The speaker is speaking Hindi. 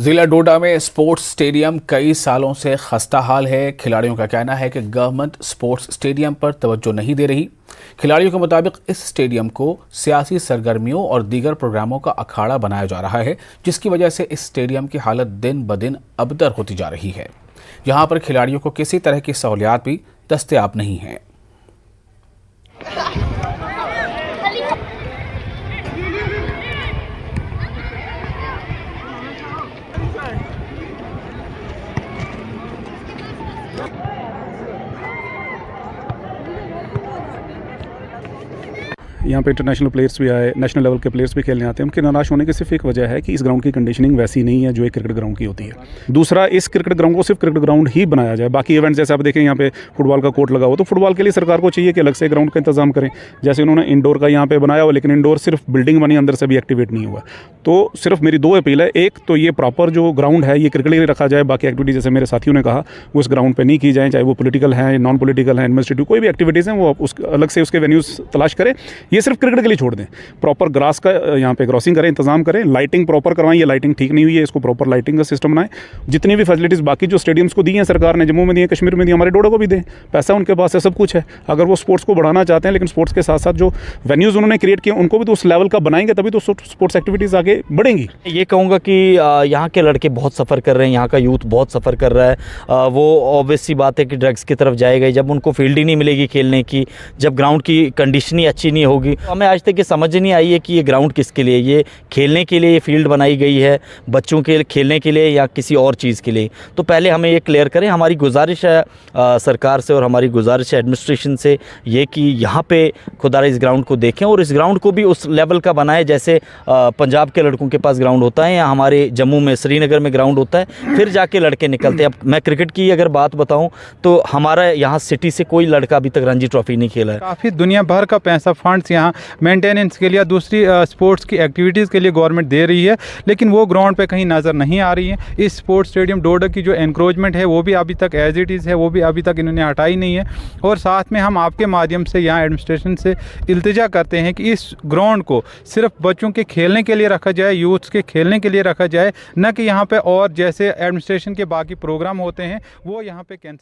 जिला डोडा में स्पोर्ट्स स्टेडियम कई सालों से खस्ता हाल है। खिलाड़ियों का कहना है कि गवर्नमेंट स्पोर्ट्स स्टेडियम पर तवज्जो नहीं दे रही। खिलाड़ियों के मुताबिक इस स्टेडियम को सियासी सरगर्मियों और दीगर प्रोग्रामों का अखाड़ा बनाया जा रहा है, जिसकी वजह से इस स्टेडियम की हालत दिन ब दिन अबतर होती जा रही है। यहाँ पर खिलाड़ियों को किसी तरह की सहूलियात भी दस्तयाब नहीं है। यहाँ पे इंटरनेशनल प्लेयर्स भी आए, नेशनल लेवल के प्लेयर्स भी खेलने आते हैं। उनके निराश होने की सिर्फ एक वजह है कि इस ग्राउंड की कंडीशनिंग वैसी नहीं है जो एक क्रिकेट ग्राउंड की होती है। दूसरा, इस क्रिकेट ग्राउंड को सिर्फ क्रिकेट ग्राउंड ही बनाया जाए। बाकी इवेंट्स जैसे आप देखें यहाँ पे फुटबॉल का कोर्ट लगा हो, तो फुटबॉल के लिए सरकार को चाहिए कि अलग से ग्राउंड का इंतजाम करें। जैसे उन्होंने इंडोर का यहाँ पे बनाया हो, लेकिन इंडोर सिर्फ बिल्डिंग बनी, अंदर से भी एक्टिवेट नहीं हुआ। तो सिर्फ मेरी दो अपील है। एक तो ये प्रॉपर जो ग्राउंड है ये क्रिकेट के लिए रखा जाए, बाकी एक्टिविटी जैसे मेरे साथियों ने कहा वो इस ग्राउंड पर नहीं की जाए, चाहे वो पोलिटिकल है, नॉन पोलिटिकल है, एडमिनिस्ट्रेटिव कोई भी एक्टिविटीज़ हैं वो उस अलग से उसके वेन्यूज़ तलाश करें। ये सिर्फ क्रिकेट के लिए छोड़ दें। प्रॉपर ग्रास का यहाँ पे क्रॉसिंग करें, इंतजाम करें, लाइटिंग प्रॉपर करवाएं। ये लाइटिंग ठीक नहीं हुई है, इसको प्रॉपर लाइटिंग का सिस्टम बनाएं। जितनी भी फैसिलिटीज़ बाकी जो स्टेडियम्स को दी हैं सरकार ने, जम्मू में दी है, कश्मीर में दी, हमारे डोडा को भी दें। पैसा उनके पास है, सब कुछ है। अगर वो स्पोर्ट्स को बढ़ाना चाहते हैं, लेकिन स्पोर्ट्स के साथ साथ जो वेन्यूज़ उन्होंने क्रिएट किए उनको भी तो उस लेवल का बनाएंगे, तभी तो स्पोर्ट्स एक्टिविटीज़ आगे बढ़ेंगी। ये कहूँगा कि यहाँ के लड़के बहुत सफ़र कर रहे हैं, यहाँ का यूथ बहुत सफ़र कर रहा है। वो ऑब्वियस सी बात है कि ड्रग्स की तरफ जाएगा जब उनको फील्ड ही नहीं मिलेगी खेलने की, जब ग्राउंड की कंडीशन ही अच्छी नहीं होगी। हमें आज तक ये समझ नहीं आई है कि ये ग्राउंड किसके लिए, ये खेलने के लिए ये फील्ड बनाई गई है, बच्चों के खेलने के लिए या किसी और चीज़ के लिए। तो पहले हमें ये क्लियर करें। हमारी गुजारिश है सरकार से और हमारी गुजारिश है एडमिनिस्ट्रेशन से ये कि यहाँ पे खुदा इस ग्राउंड को देखें और इस ग्राउंड को भी उस लेवल का बनाएं जैसे पंजाब के लड़कों के पास ग्राउंड होता है या हमारे जम्मू में श्रीनगर में ग्राउंड होता है, फिर जाके लड़के निकलते हैं। अब मैं क्रिकेट की अगर बात बताऊँ तो हमारा यहाँ सिटी से कोई लड़का अभी तक रणजी ट्रॉफी नहीं खेला है। काफ़ी दुनिया भर का पैसा फंड्स यहाँ मेंटेनेंस के लिए, दूसरी स्पोर्ट्स की एक्टिविटीज़ के लिए गवर्नमेंट दे रही है, लेकिन वो ग्राउंड पे कहीं नज़र नहीं आ रही है। इस स्पोर्ट्स स्टेडियम डोडा की जो एनक्रोचमेंट है वो भी अभी तक एज इट इज़ है, वो भी अभी तक इन्होंने हटाई नहीं है। और साथ में हम आपके माध्यम से यहाँ एडमिनिस्ट्रेशन से इल्तिजा करते हैं कि इस ग्राउंड को सिर्फ बच्चों के खेलने के लिए रखा जाए, यूथ्स के खेलने के लिए रखा जाए, न कि यहाँ पे और जैसे एडमिनिस्ट्रेशन के बाकी प्रोग्राम होते हैं वो यहाँ पे कैंसिल